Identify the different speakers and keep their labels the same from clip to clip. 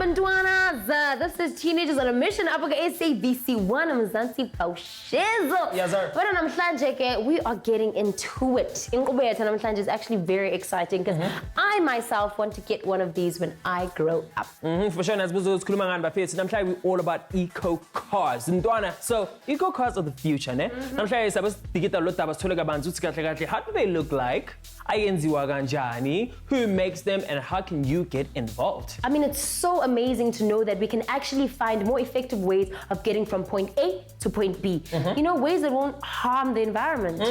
Speaker 1: Bantwanas. This is Teenagers on a Mission. Up at SABC Mzansi Paushizo.
Speaker 2: Yes, sir.
Speaker 1: But namhlanje we are getting into it. Inkqubo yethu namhlanje is actually very exciting because I myself want to get one of these when I grow up.
Speaker 2: For sure, as sikhuluma ngani bafethu namhlanje we all about eco cars. Ntwana, so eco cars of the future, ne? Namhlanje sabe sidikita lo daba sithole kabanzi uthi kahle kahle how do they look like? Ayenziwa kanjani? Who makes them and how can you get involved?
Speaker 1: I mean, it's so amazing to know that we can actually find more effective ways of getting from point A to point B. You know, ways that won't harm the environment.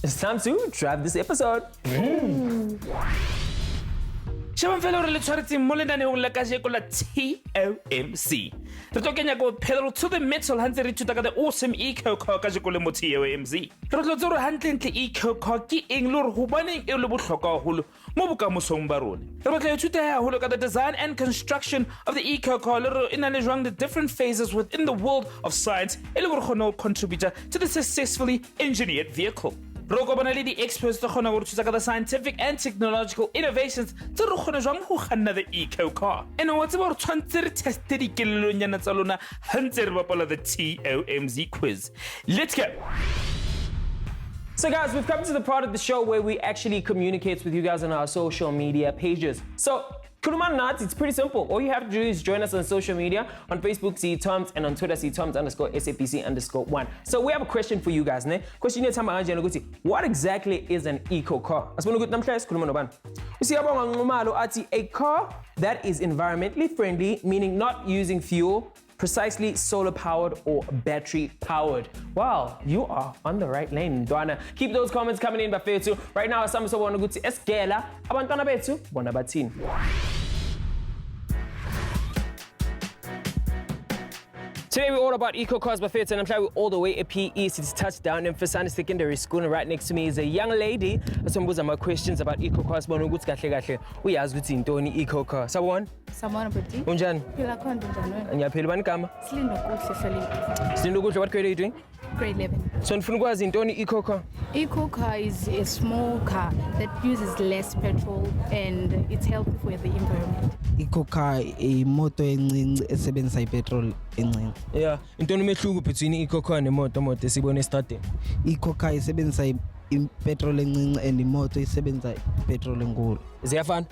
Speaker 2: It's time to drive this episode.
Speaker 3: Shabamfelo re le tshwaretse mo lenaneong la kajeko la TOMz. Re tlo kenya go pedal to the metal hantse re ithuta ka the awesome eco car kajeko le mo TOMz. Re tlo tsore hantle eco car ke eng le re ho baneng e le bohlokwa haholo mo bokamosong ba rona. Re batla ithuta haholo ka the design and construction of the eco car le re ina le jwang the different phases within the world of science e le gore gona contributor to the successfully engineered vehicle. Roko bana le di-experts to kgona gore thusa ka the scientific and technological innovations tse re kgone jwang go kganna the eco car. And wa tseba gore tshwantse re teste dikelelonyana tsa lona hantse re bapala the TOMz quiz. Let's go.
Speaker 2: So guys, we've come to the part of the show where we actually communicate with you guys on our social media pages. So Kuluma Nuts, it's pretty simple. All you have to do is join us on social media. On Facebook, see TOMz, and on Twitter, see TOMz_SABC_1. So we have a question for you guys, ne? Question is, what exactly is an eco car? We see a car that is environmentally friendly, meaning not using fuel, precisely solar powered or battery powered. Wow, you are on the right lane, Dwana. Keep those comments coming in, bafethu. Right now, some so want to go to Esgela. Abantwana bethu, bona bathini. Today we're all about eco cars, bafethu, and I'm sure we're all the way at PE City Touchdown in Fasani Secondary School. And right next to me is a young lady. Some my questions about eco cars. Bona ukuthi kahle kahle uyazi ukuthi intoni eco car. Sawubona?
Speaker 4: Samona bhuti.
Speaker 2: Unjani?
Speaker 4: Phila khona njani?
Speaker 2: Ngiyaphila bani igama?
Speaker 4: Silindo kuhle Shalini.
Speaker 2: Silindo kuhle, what grade are you doing?
Speaker 4: Grade 11.
Speaker 2: So nifuna ukwazi intoni eco car?
Speaker 4: Eco car is a small car that uses less petrol and it's healthy for the environment.
Speaker 5: Eco car imoto encinci esebenzisa ipetrol encinci.
Speaker 2: Yeah, intoni umehluko between eco car nemoto esibone estradeni?
Speaker 5: Eco car isebenzisa ipetrol encinci and imoto isebenzisa ipetrol enkulu.
Speaker 2: Ziyafana?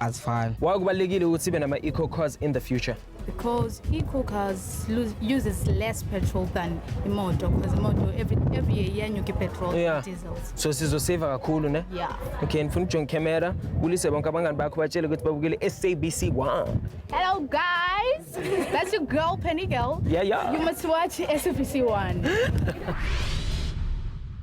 Speaker 5: Azifani.
Speaker 2: Why kubalekile ukuthi sibe nama eco cars in the future?
Speaker 4: Because eco cars uses less petrol than imoto, because imoto every year you get petrol and diesels.
Speaker 2: So sizosave kakhulu ne?
Speaker 4: Yeah.
Speaker 2: Okay, ngifuna ujonga camera. Bulise bonke abangani bakho batshele ukuthi babukele SABC 1.
Speaker 4: Hello guys, that's your girl Penny Girl.
Speaker 2: Yeah.
Speaker 4: You must watch SABC 1.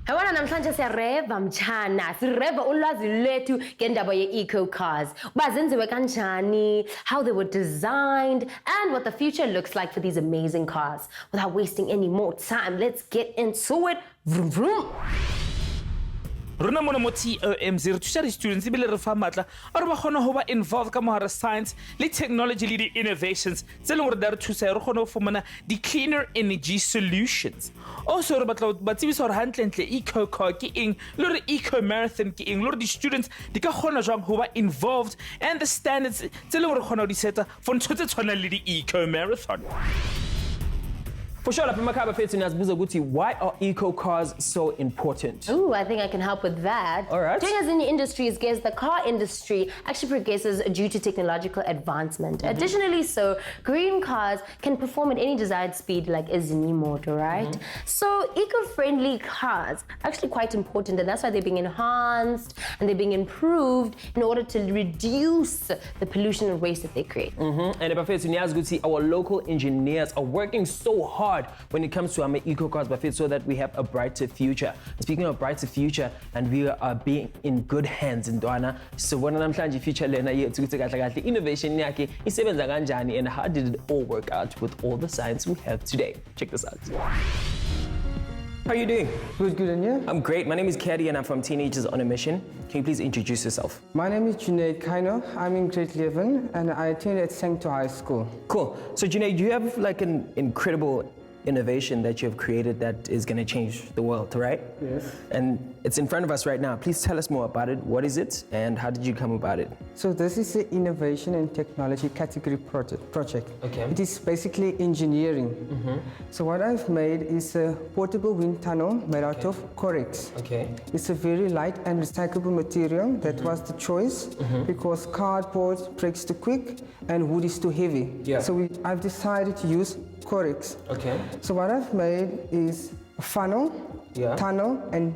Speaker 1: Hawana namhlanje siyareva mchana, sireva ulwazi lethu ngendaba ye-eco cars. Uba zenziwe kanjani, how they were designed, and what the future looks like for these amazing cars. Without wasting any more time, let's get into it. Vroom, vroom.
Speaker 3: Rona mona mo TOMz re thusa di-students ebile re fa matla a re ba kgona ho ba involved ka mohara science le technology le di-innovations tse leng gore da re thusa re kgone ho fumana di-cleaner energy solutions. Also re batla ba tsebisa gore hantlentle eco car ke eng le gore eco marathon ke eng le gore di-students di ka kgona jwang ho ba involved and the standards tse leng gore re kgona ho di seta for ntho tse tshwanang le di-eco marathon.
Speaker 2: For sure, why are eco cars so important?
Speaker 1: Ooh, I think I can help with that.
Speaker 2: All right.
Speaker 1: Doing as in the industry is the car industry actually progresses due to technological advancement. Additionally, so green cars can perform at any desired speed like a motor, right? So eco-friendly cars are actually quite important, and that's why they're being enhanced and they're being improved in order to reduce the pollution and waste that they create.
Speaker 2: And our local engineers are working so hard when it comes to our eco cars, so that we have a brighter future. Speaking of brighter future, and we are being in good hands in Dwana. So when namhlanje future lena yethu ukuthi kahle kahle innovation yakhe isebenza kanjani and how did it all work out with all the science we have today? Check this out. How are you doing?
Speaker 6: Good, and you?
Speaker 2: I'm great. My name is Caddy and I'm from Teenagers on a Mission. Can you please introduce yourself?
Speaker 6: My name is Junaid Kaino. I'm in grade 11 and I attend at Sancto High School.
Speaker 2: Cool. So Junaid, you have like an incredible innovation that you have created that is going to change the world, right?
Speaker 6: Yes.
Speaker 2: And it's in front of us right now. Please tell us more about it. What is it and how did you come about it?
Speaker 6: So this is the innovation and technology category project.
Speaker 2: Okay.
Speaker 6: It is basically engineering. So what I've made is a portable wind tunnel made out of Corex.
Speaker 2: Okay.
Speaker 6: It's a very light and recyclable material. That was the choice because cardboard breaks too quick and wood is too heavy.
Speaker 2: Yeah.
Speaker 6: So I've decided to use Corex.
Speaker 2: Okay.
Speaker 6: So what I've made is a funnel,
Speaker 2: Yeah.
Speaker 6: tunnel, and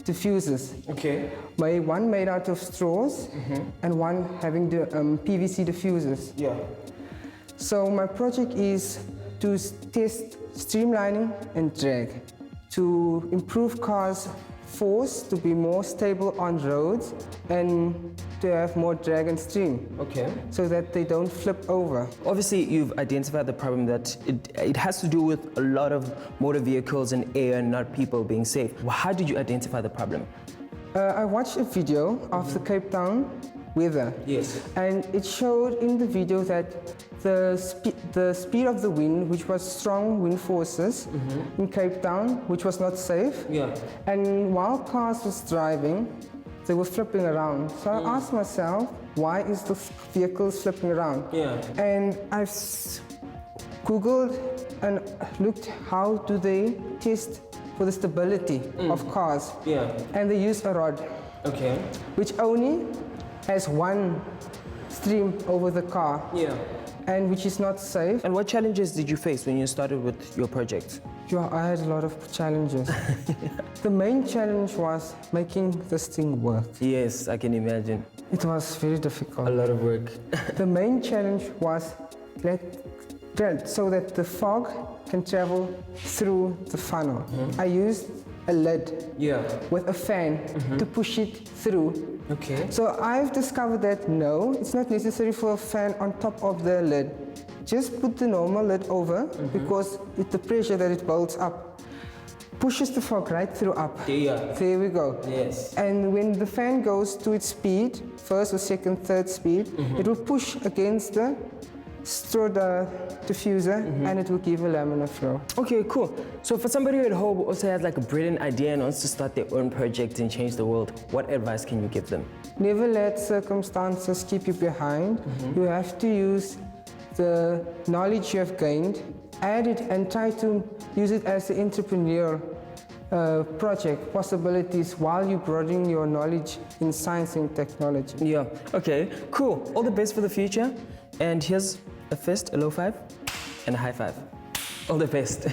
Speaker 6: diffusers.
Speaker 2: Okay.
Speaker 6: One made out of straws and one having the PVC diffusers.
Speaker 2: Yeah.
Speaker 6: So my project is to test streamlining and drag to improve cars' force to be more stable on roads and to have more drag and stream
Speaker 2: Okay.
Speaker 6: so that they don't flip over.
Speaker 2: Obviously, you've identified the problem that it has to do with a lot of motor vehicles and air and not people being safe. How did you identify the problem?
Speaker 6: I watched a video of the Cape Town weather.
Speaker 2: Yes.
Speaker 6: And it showed in the video that the speed of the wind, which was strong wind forces in Cape Town, which was not safe.
Speaker 2: Yeah.
Speaker 6: And while cars was driving, they were flipping around. So I asked myself, why is the vehicles flipping around?
Speaker 2: Yeah.
Speaker 6: And I've Googled and looked how do they test for the stability of cars.
Speaker 2: Yeah.
Speaker 6: And they use a rod,
Speaker 2: Okay.
Speaker 6: which only has one stream over the car,
Speaker 2: Yeah.
Speaker 6: and which is not safe.
Speaker 2: And what challenges did you face when you started with your project?
Speaker 6: Yeah, I had a lot of challenges. The main challenge was making this thing work.
Speaker 2: Yes, I can imagine.
Speaker 6: It was very difficult.
Speaker 2: A lot of work.
Speaker 6: The main challenge was so that the fog can travel through the funnel. I used a lid
Speaker 2: Yeah.
Speaker 6: with a fan to push it through.
Speaker 2: Okay.
Speaker 6: So I've discovered that no, it's not necessary for a fan on top of the lid. Just put the normal lid over because the pressure that it builds up pushes the fog right through up.
Speaker 2: Yeah.
Speaker 6: There we go.
Speaker 2: Yes.
Speaker 6: And when the fan goes to its speed, first or second, third speed, it will push against the diffuser and it will give a laminar flow.
Speaker 2: Okay, cool. So for somebody at home who also has like a brilliant idea and wants to start their own project and change the world, what advice can you give them?
Speaker 6: Never let circumstances keep you behind. You have to use the knowledge you have gained, add it and try to use it as an entrepreneurial project, possibilities while you broaden your knowledge in science and technology.
Speaker 2: Yeah. Okay, cool. All the best for the future. And here's a fist, a low five, and a high five. All the best.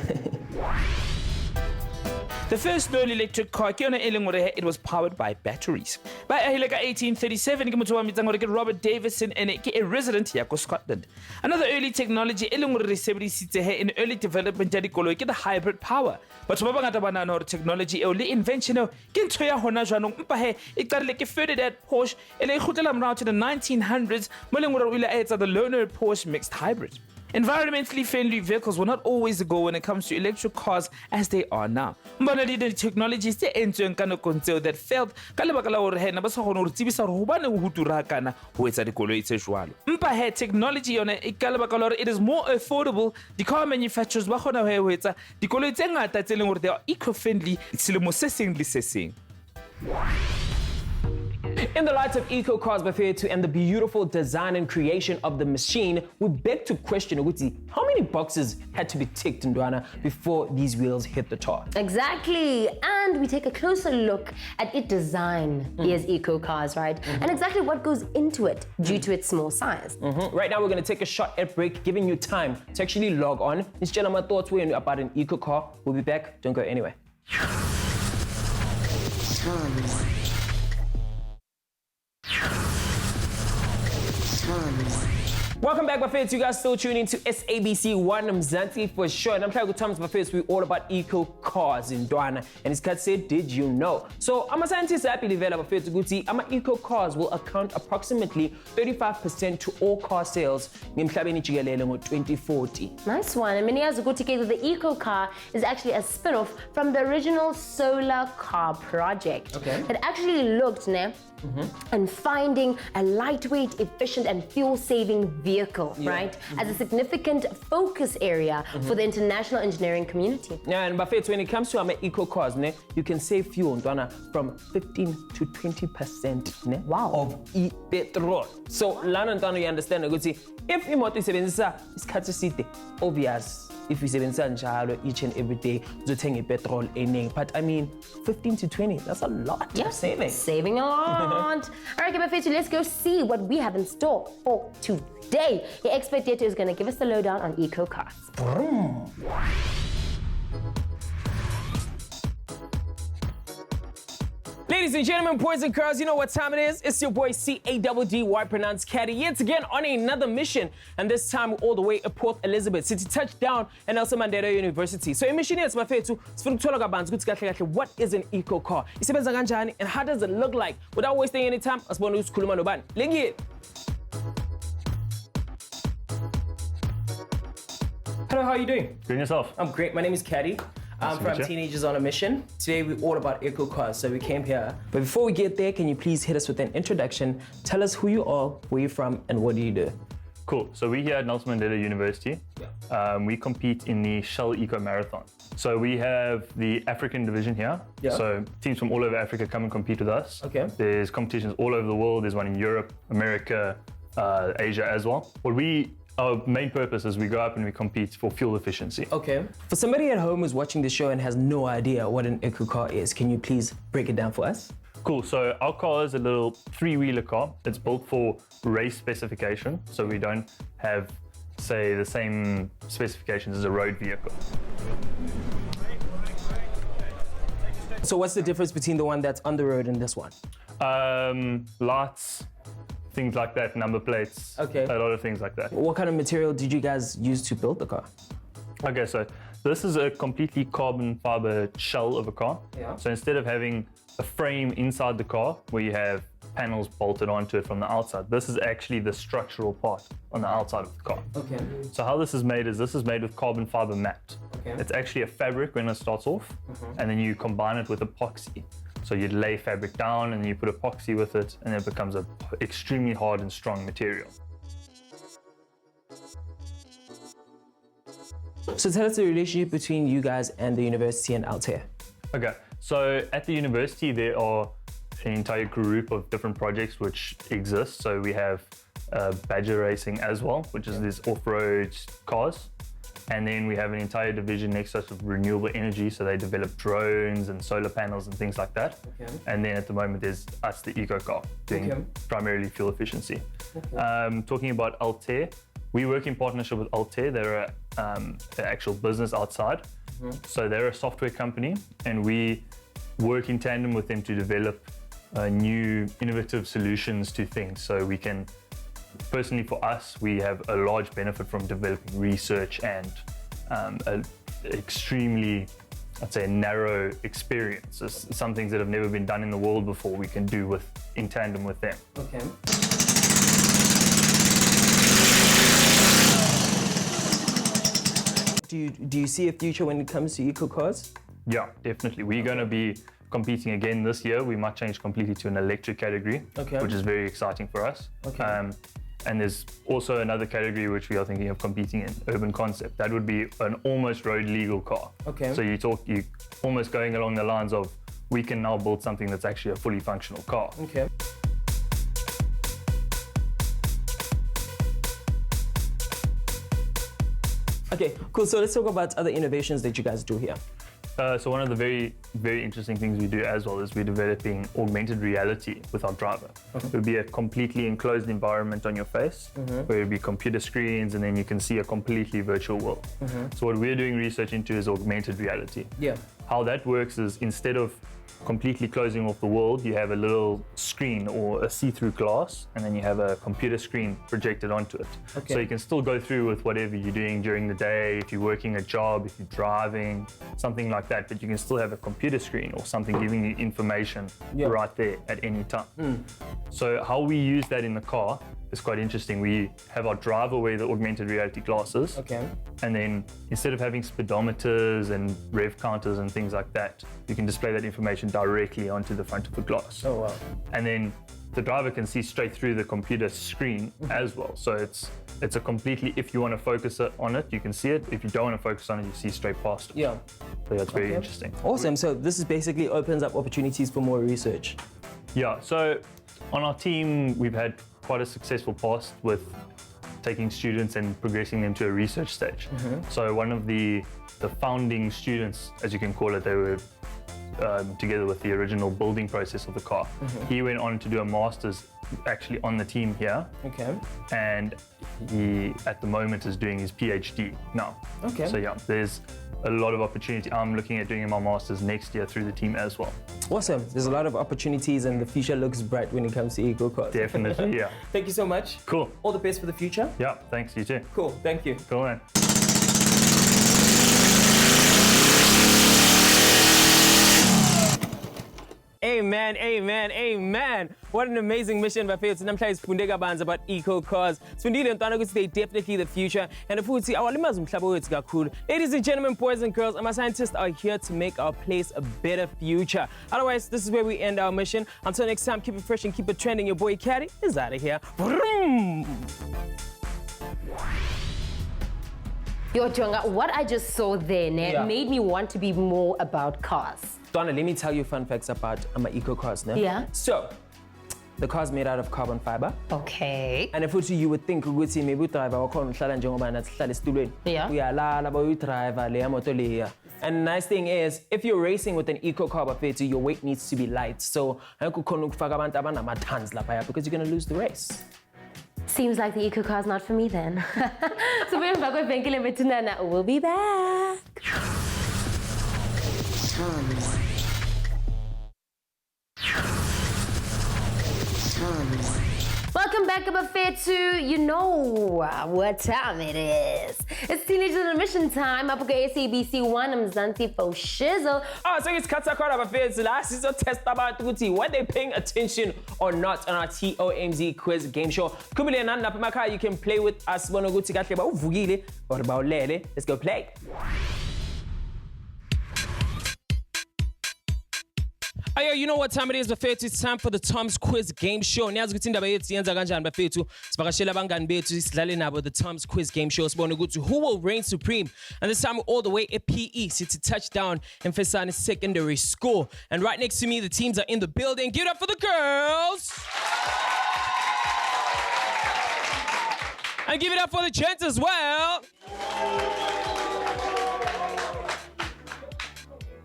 Speaker 3: The first known electric car it was powered by batteries. By 1837 ke Robert Davison and a resident here Scotland. Another early technology in early development ke the hybrid power. But ba bangata ba nahana hore technology eo le invention eo ke ntho ya hona jwanong empa he e qarile ke Ferdinand Porsche ele e khutlela morao to the 1900s mo leng hore o ile a etsa the loner Porsche mixed hybrid. Environmentally friendly vehicles were not always the goal when it comes to electric cars as they are now. Mbona the technologies tse entsweng ka nakong tseo that failed ka lebaka la hore hena ba sa kgona hore tsebisa hore hobaneng ho tura kana ho etsa dikoloi tse jwalo. Empa he technology yona e ka lebaka la hore it is more affordable. The car manufacturers ba kgona ho etsa dikoloi tse ngata tse leng hore they are eco-friendly selemo se seng le se seng.
Speaker 2: In the light of eco cars Buffet and the beautiful design and creation of the machine, we beg to question how many boxes had to be ticked in Ndwana before these wheels hit the tar?
Speaker 1: Exactly, and we take a closer look at its design, here's eco cars, right? And exactly what goes into it due to its small size.
Speaker 2: Right now we're going to take a short ad break, giving you time to actually log on and share my thoughts about an eco car. We'll be back, don't go anywhere. Welcome back, Buffets. You guys still tuning into SABC Mzansi for sure. And I'm trying to TOMz Buffets. We're all about eco cars in Ndwana. And his cat said, did you know? So I'm a scientist happy developer Buffets Guti. I'm eco cars will account approximately 35% to all car sales in 2040.
Speaker 1: Nice one. And many years ago, the eco car is actually a spin-off from the original solar car project.
Speaker 2: Okay.
Speaker 1: It actually looked and finding a lightweight, efficient, and fuel-saving vehicle, right, as a significant focus area for the international engineering community.
Speaker 2: Yeah, and Buffett, when it comes to our eco cars, you can save fuel from 15 to 20% of e-petrol. So, you understand, if imoto isebenzisa isikhathi eside, obvious. If we sebenzisa njalo each and every day, uzothenga petrol ening. But I mean, 15 to 20, that's a lot of saving.
Speaker 1: Saving a lot. All right, Kibafetu, let's go see what we have in store for today. Your expert Yetu is going to give us the lowdown on eco cars.
Speaker 2: Ladies and gentlemen, boys and girls, you know what time it is. It's your boy C-A-D-D-Y, pronounced Caddy, yet again on another mission. And this time all the way at Port Elizabeth City, touchdown at Nelson Mandela University. So, mission is what is an eco car? And how does it look like? Without wasting any time, hello, how are you doing?
Speaker 7: Doing yourself?
Speaker 2: I'm great. My name is Caddy. I'm from Teenagers on a Mission. Today we're all about eco cars, so we came here. But before we get there, can you please hit us with an introduction? Tell us who you are, where you're from, and what do you do?
Speaker 7: Cool. So we're here at Nelson Mandela University. We compete in the Shell Eco Marathon. So we have the African division here. So teams from all over Africa come and compete with us. There's competitions all over the world. There's one in Europe, America, Asia as well. Our main purpose is we go up and we compete for fuel efficiency.
Speaker 2: For somebody at home who's watching the show and has no idea what an eco car is, can you please break it down for us?
Speaker 7: Cool. So our car is a little three-wheeler car. It's built for race specification. So we don't have, say, the same specifications as a road vehicle.
Speaker 2: So what's the difference between the one that's on the road and this one?
Speaker 7: Lights, things like that, number plates, a lot of things like that.
Speaker 2: What kind of material did you guys use to build the car?
Speaker 7: Okay, so this is a completely carbon fiber shell of a car. So instead of having a frame inside the car where you have panels bolted onto it from the outside, this is actually the structural part on the outside of the car. So how this is made with carbon fiber mat. It's actually a fabric when it starts off, and then you combine it with epoxy. So you lay fabric down and you put epoxy with it, and it becomes an extremely hard and strong material.
Speaker 2: So tell us the relationship between you guys and the university and Altair.
Speaker 7: Okay, so at the university there are an entire group of different projects which exist. So we have Badger Racing as well, which is these off-road cars. And then we have an entire division next to us of renewable energy, so they develop drones and solar panels and things like that. And then at the moment there's us, the eco car, doing primarily fuel efficiency. Talking about Altair, we work in partnership with Altair. They're an actual business outside. So they're a software company, and we work in tandem with them to develop new innovative solutions to things. So we can, personally for us, we have a large benefit from developing research and an extremely, I'd say, narrow experience. Some things that have never been done in the world before we can do in tandem with them.
Speaker 2: Do you see a future when it comes to eco cars?
Speaker 7: Yeah, definitely. We're going to be competing again this year. We might change completely to an electric category, which is very exciting for us. And there's also another category which we are thinking of competing in, urban concept. That would be an almost road legal car. So you almost going along the lines of, we can now build something that's actually a fully functional car.
Speaker 2: Okay, cool. So let's talk about other innovations that you guys do here.
Speaker 7: So one of the very, very interesting things we do as well is we're developing augmented reality with our driver. It would be a completely enclosed environment on your face, where it would be computer screens, and then you can see a completely virtual world. So what we're doing research into is augmented reality. How that works is, instead of completely closing off the world, you have a little screen or a see-through glass, and then you have a computer screen projected onto it. So you can still go through with whatever you're doing during the day, if you're working a job, if you're driving, something like that, but you can still have a computer screen or something giving you information right there at any time. So how we use that in the car is quite interesting. We have our driver wear the augmented reality glasses.
Speaker 2: Okay.
Speaker 7: And then instead of having speedometers and rev counters and things like that, you can display that information directly onto the front of the glass.
Speaker 2: Oh, wow.
Speaker 7: And then the driver can see straight through the computer screen as well. So it's a completely, if you want to focus on it, you can see it. If you don't want to focus on it, you see straight past it.
Speaker 2: Yeah.
Speaker 7: So that's very interesting.
Speaker 2: Awesome. So this is basically opens up opportunities for more research.
Speaker 7: Yeah, so on our team, we've had quite a successful past with taking students and progressing them to a research stage. So one of the founding students, as you can call it, they were together with the original building process of the car. He went on to do a master's actually on the team here.
Speaker 2: Okay.
Speaker 7: And he, at the moment, is doing his PhD now.
Speaker 2: Okay.
Speaker 7: So yeah, there's a lot of opportunity. I'm looking at doing my master's next year through the team as well.
Speaker 2: Awesome. There's a lot of opportunities and the future looks bright when it comes to eco cars.
Speaker 7: Definitely, yeah.
Speaker 2: Thank you so much.
Speaker 7: Cool.
Speaker 2: All the best for the future.
Speaker 7: Yeah, thanks, you too.
Speaker 2: Cool. Thank you.
Speaker 7: Cool, man.
Speaker 2: Amen, amen, amen. What an amazing mission, bafethu. Namhlanje sifunde kabanzi about eco cars. Sifundile ntwana ukuthi they definitely the future. And futhi awalimazi umhlaba wethu kakhulu. Ladies and gentlemen, boys and girls, our scientists are here to make our place a better future. Otherwise, this is where we end our mission. Until next time, keep it fresh and keep it trending. Your boy Caddy is out of here. Vroom.
Speaker 1: Yo, Jonga, what I just saw there made me want to be more about cars.
Speaker 2: Donna, let me tell you fun facts about eco cars.
Speaker 1: Yeah.
Speaker 2: So, the car's made out of carbon fiber.
Speaker 1: Okay.
Speaker 2: And if you would think ukuthi maybe driver wakhona uhlala njengoba nathi sihlala esitulweni.
Speaker 1: Yeah.
Speaker 2: Uyalala bawuyidriver leya moto leya. And the nice thing is, if you're racing with an eco car bafethu, your weight needs to be light. So, angekho khona ukufaka abantu abanama-tons lapha because you're going to lose the race.
Speaker 1: Seems like the eco car's not for me then. So we'll be back. Welcome back, Abafethu. You know what time it is. It's Teenagers on a Mission time. Up at SABC 1, I'm Zanti for Shizzle.
Speaker 2: Oh, so it's Katakora Abafethu. Last is a test about what they're paying attention or not on our TOMz quiz game show. Kumile nanda pamaka, you can play with us. Let's go play. Ayo, you know what time it is, bafethu? It's time for the TOMz quiz game show. Niyazi ukuthi indaba yethu yenza kanjani bafethu? Sivakashela abangani bethu sidlale nabo the TOMz quiz game show. Sibone ukuthi who will reign supreme. And this time we're all the way at PE, City Touchdown in Fesane Secondary School. And right next to me, the teams are in the building. Give it up for the girls. And give it up for the gents as well.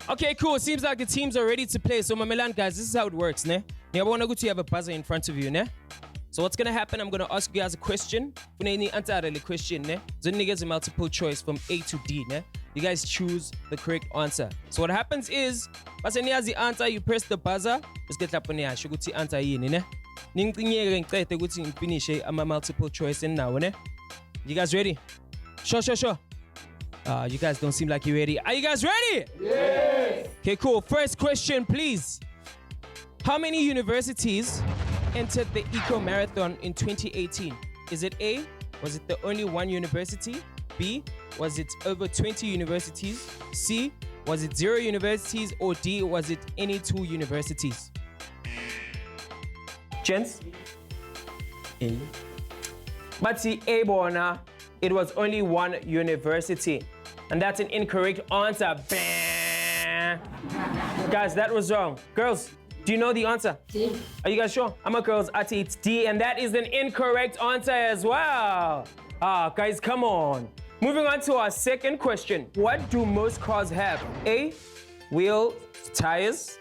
Speaker 2: Okay, cool. It seems like the teams are ready to play. So, Mamelan, guys, this is how it works, ne? You have a buzzer in front of you, ne? So, what's gonna happen? I'm gonna ask you guys a question. Answer the question, ne? Then you get a multiple choice from A to D, ne? You guys choose the correct answer. So, what happens is, once you the answer, you press the buzzer. Let's get up on the answer, ne? Finish a multiple choice in now, ne? You guys ready? Sure. You guys don't seem like you're ready. Are you guys ready?
Speaker 6: Yes!
Speaker 2: Okay, cool. First question, please. How many universities entered the Eco Marathon in 2018? Is it A, was it the only one university? B, was it over 20 universities? C, was it 0 universities? Or D, was it any 2 universities? Gents? A. But see, A, Bona, it was only 1 university. And that's an incorrect answer. Bah. Guys, that was wrong. Girls, do you know the answer?
Speaker 1: D.
Speaker 2: Are you guys sure? I'm a girls, Ati, it's D, and that is an incorrect answer as well. Guys, come on. Moving on to our second question. What do most cars have? A, wheel, tires.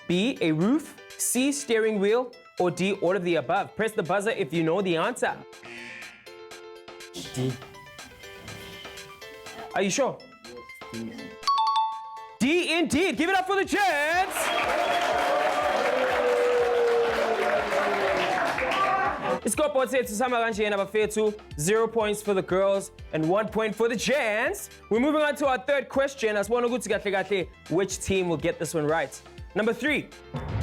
Speaker 2: B, a roof. C, steering wheel. Or D, all of the above. Press the buzzer if you know the answer.
Speaker 5: D.
Speaker 2: Are you sure? Yes. D indeed. Give it up for the gents. Isikopboard sethu sihamba kanjena bafethu. 0 points for the girls and 1 point for the gents. We're moving on to our third question. Asibona ukuthi kahle kahle which team will get this one right. Number 3.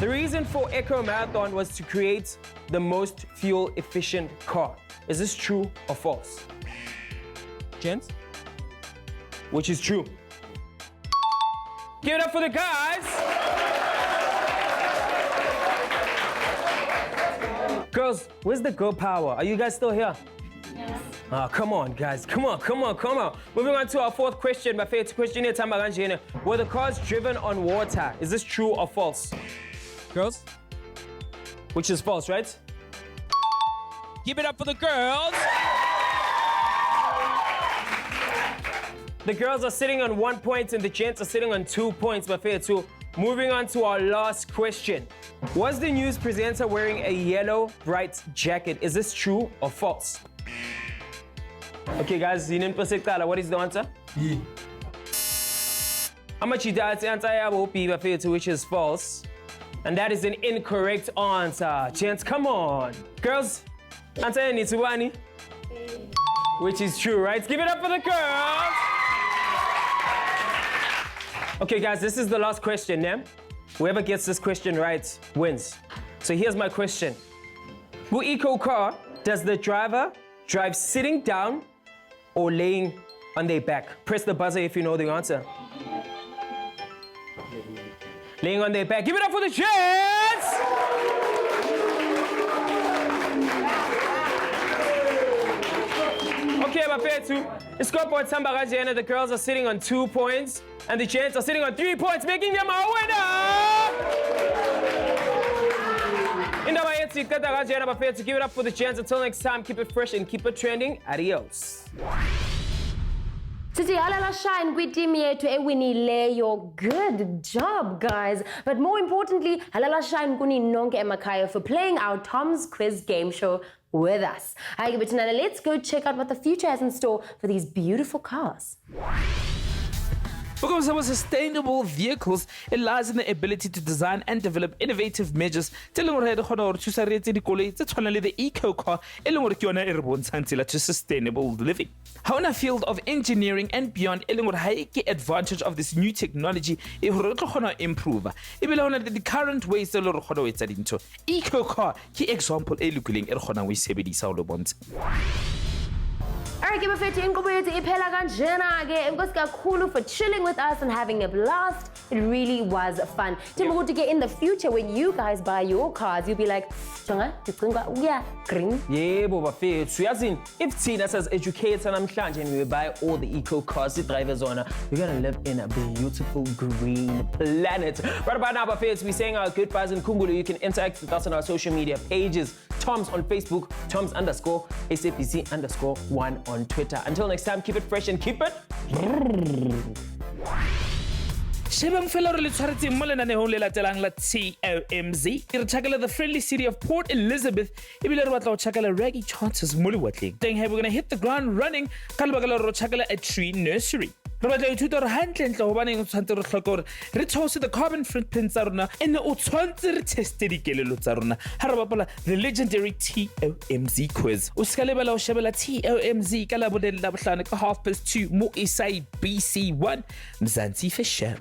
Speaker 2: The reason for Eco Marathon was to create the most fuel efficient car. Is this true or false? Gents? Which is true? Give it up for the guys. Girls, where's the girl power? Are you guys still here? Yes. Oh, come on, guys. Come on. Moving on to our fourth question. My favorite question here, were the cars driven on water? Is this true or false? Girls? Which is false, right? Give it up for the girls. The girls are sitting on 1 point and the gents are sitting on 2 points, my favorite two. Moving on to our last question. Was the news presenter wearing a yellow bright jacket? Is this true or false? Okay, guys, what is the answer? answer, which is false. And that is an incorrect answer. Gents, come on. Girls, answer Nitsuwani. Which is true, right? Give it up for the girls. Okay, guys, this is the last question, yeah? Whoever gets this question right wins. So here's my question. Who eco car does the driver drive sitting down or laying on their back? Press the buzzer if you know the answer. Laying on their back. Give it up for the gents! Okay, Bafethu. The scoreboard Samba Rajana, the girls are sitting on 2 points and the gents are sitting on 3 points, making them our winner! Indaba yethu iqeda kanjena Bafethu. Give it up for the gents. Until next time, keep it fresh and keep it trending. Adios.
Speaker 1: Sithi halala shine kwi-team yethu ewinileyo. Good job, guys. But more importantly, halala shine kuni nonke emakhaya for playing our TOMz quiz game show with us. Hi, but now let's go check out what the future has in store for these beautiful cars.
Speaker 3: Because of sustainable vehicles, it lies in the ability to design and develop innovative measures telling gore re kgona gore thusa re etse dikoloi tse tshwanang le the eco car e leng gore ke yona e re bontshang tsela to sustainable living. How in a field of engineering and beyond, e leng gore ha e ke advantage of this new technology e gore re tlo kgona improve. E bile hona the current ways tse le re kgona ho etsa dintho. Eco car ke example e lokileng e re kgonang ho e sebedisa ho lo bontsha.
Speaker 1: Alright, Bafethu, inqubo yethu iphela kanjena ke. Enkosi kakhulu for chilling with us and having a blast. It really was fun. Timba ukuthi ke in the future when you guys buy your cars, you'll be like, "Jonga, ndicinga uya green."
Speaker 2: Yebo Bafethu. Yazini, if thina as educators namhlanje and we buy all the eco cars, the drivers on, we're going to live in a beautiful green planet. Right about now, Bafethu, we're saying our goodbyes in Kungulu. You can interact with us on our social media pages. TOMz on Facebook, TOMz_SABC_1 on Twitter. Until next time, keep it fresh and keep it.
Speaker 3: Shebang fela re le tshwaretseng mo lenaneong le latelang la TOMz. Re tshakela the friendly city of Port Elizabeth. Ebile re batla go tshakela raggy chances mo lewatleng. Teng he we're going to hit the ground running ka lebaka la re tshakela a tree nursery. Re batla ithuta re hantle hobaneng o tshwantse re tlhoka gore re theose the carbon footprint tsa rona ene o tshwantse re teste dikelelo tsa rona ha re bapala the legendary TOMz quiz. O ska lebala o shebela TOMz ka la bodele la bohlano ka 2:30 mo SABC 1 Mzansi Fisher.